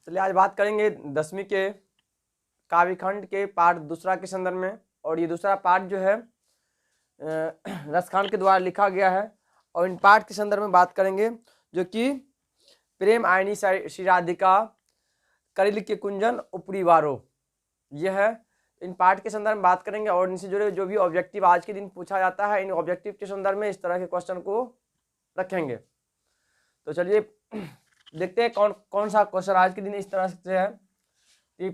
चलिए आज बात करेंगे 10वीं के काव्यखंड के पाठ दूसरा के संदर्भ में। और ये दूसरा पाठ जो है रसखान के द्वारा लिखा गया है। और इन पाठ के संदर्भ में बात करेंगे जो कि प्रेम आयनी श्री राधिका करिल के कुंजन उपरी वारो, यह है। इन पाठ के संदर्भ में बात करेंगे और इनसे जुड़े जो भी ऑब्जेक्टिव आज के दिन पूछा जाता है, इन ऑब्जेक्टिव के संदर्भ में इस तरह के क्वेश्चन को रखेंगे। तो चलिए देखते हैं कौन कौन सा क्वेश्चन आज के दिन इस तरह से है कि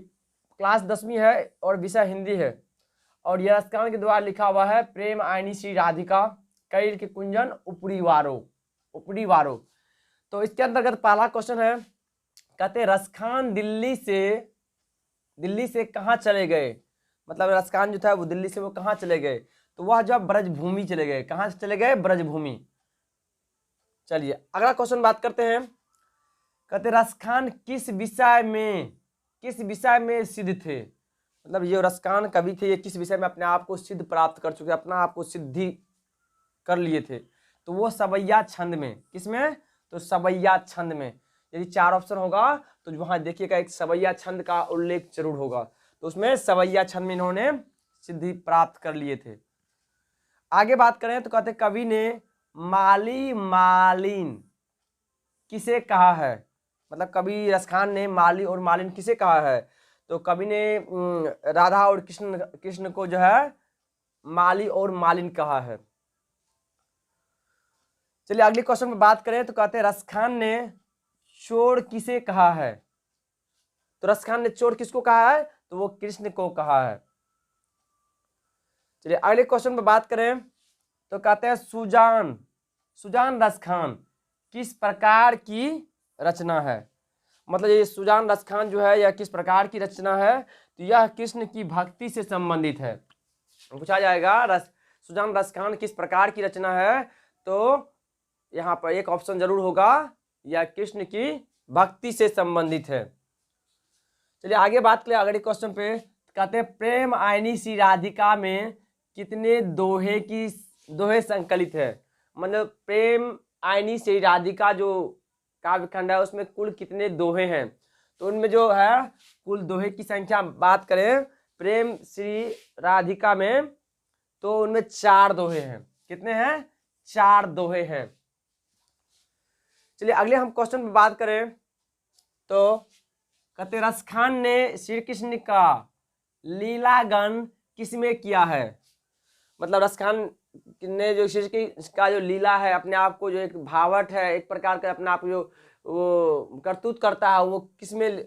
क्लास 10वीं है और विषय हिंदी है और यह रसखान के द्वारा लिखा हुआ है प्रेम आयनी श्री राधिका करिल के कुंजन उपरी वारो। तो इसके अंतर्गत पहला क्वेश्चन है, कहते रसखान दिल्ली से कहाँ चले गए। मतलब रसखान जो था वो दिल्ली से वो कहाँ चले गए, तो वह जब ब्रजभूमि चले गए। कहाँ से चले गए? ब्रजभूमि। चलिए अगला क्वेश्चन बात करते हैं। कहते रसखान किस विषय में सिद्ध थे। मतलब ये रसखान कवि थे, ये किस विषय में अपने आप को सिद्ध प्राप्त कर चुके, अपना आप को सिद्धि कर लिए थे। तो वो सवैया छंद में। किसमें? तो सवैया छंद में। यदि 4 ऑप्शन होगा तो वहां देखिएगा एक सवैया छंद का उल्लेख जरूर होगा, तो उसमें सवैया छंद में इन्होंने सिद्धि प्राप्त कर लिए थे। आगे बात करें तो कहते कवि ने माली मालिन किसे कहा है। मतलब कवि रसखान ने माली और मालिन किसे कहा है, तो कवि ने राधा और कृष्ण को जो है माली और मालिन कहा है। चलिए अगले क्वेश्चन में बात करें तो कहते हैं रसखान ने चोर किसे कहा है। तो रसखान ने चोर किसको कहा है, तो वो कृष्ण को कहा है। चलिए अगले क्वेश्चन में बात करें तो कहते हैं सुजान रसखान किस प्रकार की रचना है। मतलब ये सुजान रसखान जो है यह किस प्रकार की रचना है, तो यह कृष्ण की भक्ति से संबंधित है। पूछा जाएगा सुजान रसखान किस प्रकार की रचना है, तो यहाँ पर एक ऑप्शन जरूर होगा, यह कृष्ण की भक्ति से संबंधित है। चलिए आगे बात करें अगले क्वेश्चन पे। कहते हैं प्रेम आयनी श्री राधिका में कितने दोहे संकलित है। मतलब प्रेम आयनी श्री राधिका जो काव्यखंड है उसमें कुल कितने दोहे हैं, तो उनमें जो है कुल दोहे की संख्या बात करें प्रेम श्री राधिका में, तो उनमें 4 दोहे हैं। कितने हैं? 4 दोहे हैं। चलिए अगले हम क्वेश्चन में बात करें तो कहते रसखान ने श्री कृष्ण का लीलागन किसमें किया है। मतलब रसखान ने जो श्री कृष्ण का जो लीला है, अपने आप को जो एक भावट है, एक प्रकार का अपने आप जो वो करतूत करता है, वो किसमें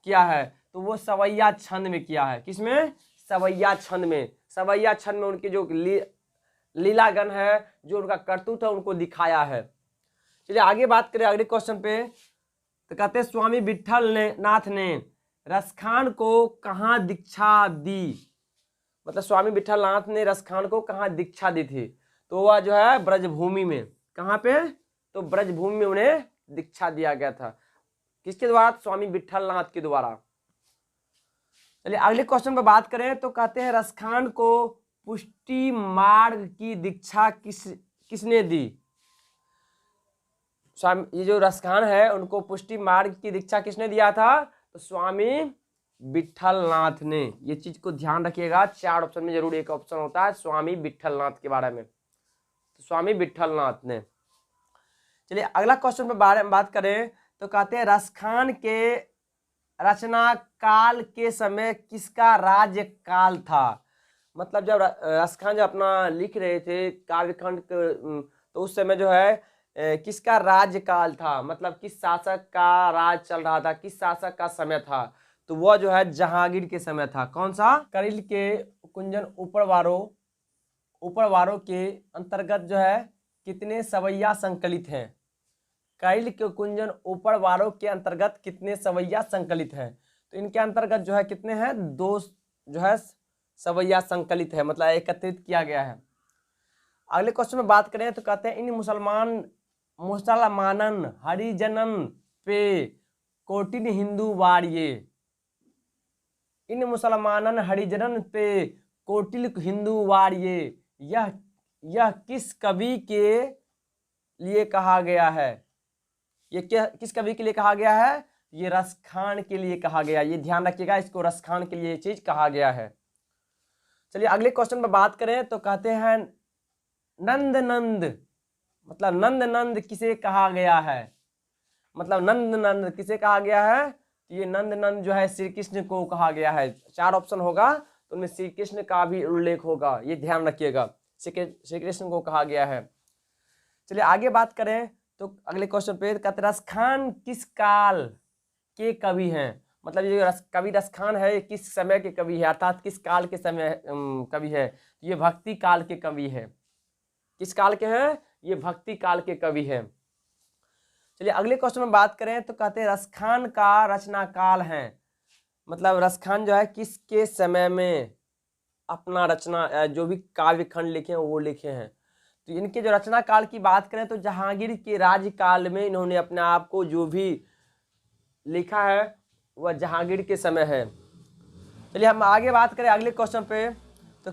किया है, तो वो सवैया छंद में किया है। किसमें? सवैया छंद में। सवैया छंद में उनकी जो लीलागन है, जो उनका करतूत है, उनको दिखाया है। चलिए आगे बात करें अगले क्वेश्चन पे तो कहते हैं स्वामी विट्ठल नाथ ने रसखान को कहाँ दीक्षा दी। मतलब स्वामी विट्ठल नाथ ने रसखान को कहाँ दीक्षा दी थी, तो वह जो है ब्रजभूमि में। कहाँ पे? तो ब्रजभूमि में उन्हें दीक्षा दिया गया था। किसके द्वारा? स्वामी विट्ठल नाथ के द्वारा। चलिए अगले क्वेश्चन पर बात करें तो कहते हैं रसखान को पुष्टि मार्ग की दीक्षा किसने दी। ये जो रसखान है उनको पुष्टि मार्ग की दीक्षा किसने दिया था, तो स्वामी विट्ठल नाथ ने। ये चीज को ध्यान रखिएगा, 4 ऑप्शन में जरूर एक ऑप्शन होता है स्वामी विट्ठल नाथ के बारे में, तो स्वामी विट्ठल नाथ ने। चलिए अगला क्वेश्चन पे बारे में बात करें तो कहते हैं रसखान के रचना काल के समय किसका राज्य काल था। मतलब जब रसखान जब अपना लिख रहे थे काव्यखंड तो उस समय जो है किसका राज्यकाल था। मतलब किस शासक का राज चल रहा था, किस शासक का समय था, तो वह जो है जहांगीर के समय था। कौन सा? करिल के कुंजन उपरवारों के अंतर्गत जो है कितने सवैया संकलित हैं। करिल के कुंजन उपरवारों के अंतर्गत कितने सवैया संकलित हैं, तो इनके अंतर्गत जो है कितने हैं? 2 जो है सवैया संकलित है, मतलब एकत्रित किया गया है। अगले क्वेश्चन में बात करें तो कहते हैं इन मुसलमानन हरिजनन पे कोटिन हिंदू वारिये। इन मुसलमानन हरिजनन पे कोटिल हिंदू वारिये, यह किस कवि के लिए कहा गया है। ये किस कवि के लिए कहा गया है? ये रसखान के लिए कहा गया, ये ध्यान रखिएगा, इसको रसखान के लिए ये चीज कहा गया है। चलिए अगले क्वेश्चन पर बात करें तो कहते हैं नंद नंद, मतलब नंद नंद किसे कहा गया है, मतलब नंद नंद किसे कहा गया है, तो ये नंद नंद जो है श्री कृष्ण को कहा गया है। 4 ऑप्शन होगा तो उनमें श्री कृष्ण का भी उल्लेख होगा, ये ध्यान रखिएगा, श्री कृष्ण को कहा गया है। चलिए आगे बात करें तो अगले क्वेश्चन पे कहते रसखान किस काल के कवि हैं, मतलब ये कवि रसखान है किस समय के कवि है, अर्थात किस काल के समय कवि है, ये भक्ति काल के कवि है। किस काल के हैं, ये भक्ति काल के कवि हैं। चलिए अगले क्वेश्चन में बात करें तो कहते हैं रसखान का रचना काल है, मतलब रसखान जो है किसके समय में अपना रचना जो भी काव्य खंड लिखे हैं वो लिखे हैं। तो इनके जो रचना काल की बात करें तो जहांगीर के राज्यकाल में इन्होंने अपने आप को जो भी लिखा है वह जहांगीर के समय है। चलिए हम आगे बात करें अगले क्वेश्चन पे तो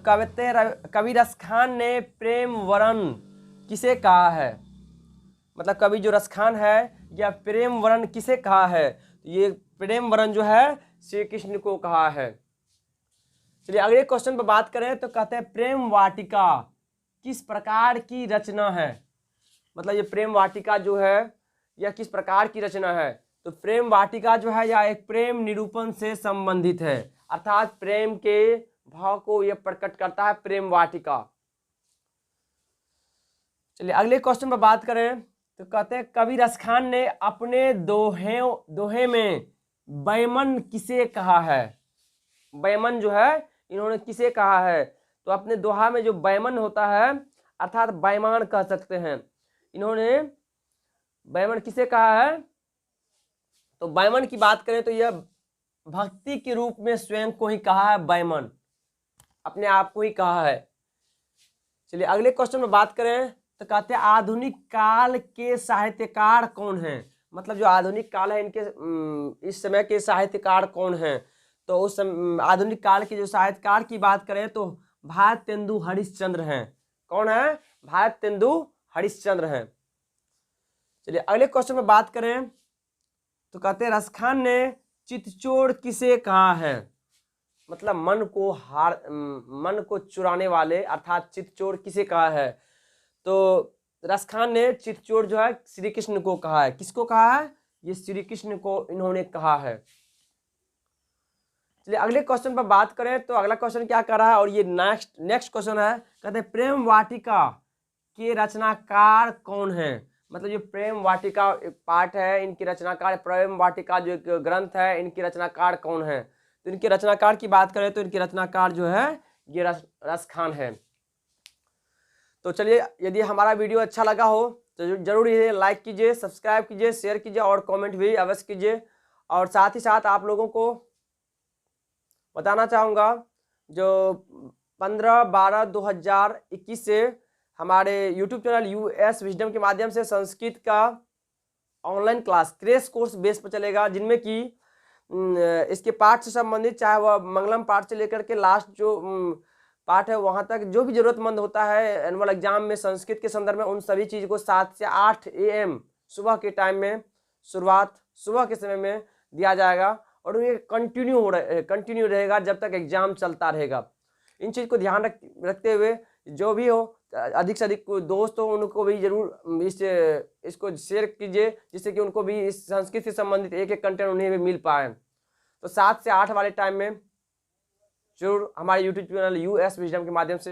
कवि रसखान ने प्रेम वरण किसे कहा है, मतलब कवि जो रसखान है या प्रेम वरण किसे कहा है, ये प्रेम वरण जो है श्री कृष्ण को कहा है। चलिए अगले क्वेश्चन पर बात करें तो कहते हैं प्रेम वाटिका किस प्रकार की रचना है, मतलब ये प्रेम वाटिका जो है यह किस प्रकार की रचना है, तो प्रेम वाटिका जो है यह एक प्रेम निरूपण से संबंधित है, अर्थात प्रेम के भाव को यह प्रकट करता है प्रेम वाटिका। चलिए अगले क्वेश्चन पर बात करें तो कहते हैं कवि रसखान ने अपने दोहे में बैमन किसे कहा है, बैमन जो है इन्होंने किसे कहा है, तो अपने दोहा में जो बैमन होता है अर्थात बैमान कह सकते हैं, इन्होंने बैमन किसे कहा है, तो बैमन की बात करें तो यह भक्ति के रूप में स्वयं को ही कहा है, बैमन अपने आप को ही कहा है। चलिए अगले क्वेश्चन में बात करें तो कहते हैं आधुनिक काल के साहित्यकार कौन हैं, मतलब जो आधुनिक काल है इनके इस समय के साहित्यकार कौन हैं, तो उस आधुनिक काल के जो साहित्यकार की बात करें तो भारतेंदु हरिश्चंद्र हैं। कौन है, भारतेंदु हरिश्चंद्र हैं। चलिए अगले क्वेश्चन में बात करें तो कहते हैं रसखान ने चितचोर किसे कहा है, मतलब मन को चुराने वाले अर्थात चितचोर किसे कहा है, तो रसखान ने चितचोर जो है श्री कृष्ण को कहा है। किसको कहा है, ये श्री कृष्ण को इन्होंने कहा है। चलिए अगले क्वेश्चन पर बात करें तो अगला क्वेश्चन क्या कर रहा है और ये नेक्स्ट क्वेश्चन है, कहते हैं प्रेम वाटिका के रचनाकार कौन है, मतलब जो प्रेम वाटिका एक पाठ है इनकी रचनाकार, प्रेम वाटिका जो एक ग्रंथ है इनकी रचनाकार कौन है, तो इनके रचनाकार की बात करें तो इनके रचनाकार जो है ये रसखान है। तो चलिए यदि हमारा वीडियो अच्छा लगा हो तो जरूर इसे लाइक कीजिए, सब्सक्राइब कीजिए, शेयर कीजिए और कमेंट भी अवश्य कीजिए। और साथ ही साथ आप लोगों को बताना चाहूँगा जो 15/12/2021 से हमारे यूट्यूब चैनल यूएस विजडम के माध्यम से संस्कृत का online class crash course base पर चलेगा, जिनमें कि इसके पाठ से संबंधित चाहे वह मंगलम पाठ से लेकर के लास्ट जो पाठ है वहाँ तक जो भी जरूरतमंद होता है एनुअल एग्जाम में संस्कृत के संदर्भ में, उन सभी चीज़ को 7 से 8 AM सुबह के टाइम में शुरुआत सुबह के समय में दिया जाएगा और ये कंटिन्यू रहेगा जब तक एग्जाम चलता रहेगा। इन चीज़ को ध्यान रखते हुए जो भी हो अधिक से अधिक दोस्त हो उनको भी जरूर इसको शेयर कीजिए, जिससे कि उनको भी इस संस्कृत से संबंधित एक कंटेंट उन्हें भी मिल पाए। तो 7 से 8 वाले टाइम में जरूर हमारे यूट्यूब चैनल यूएस विजडम के माध्यम से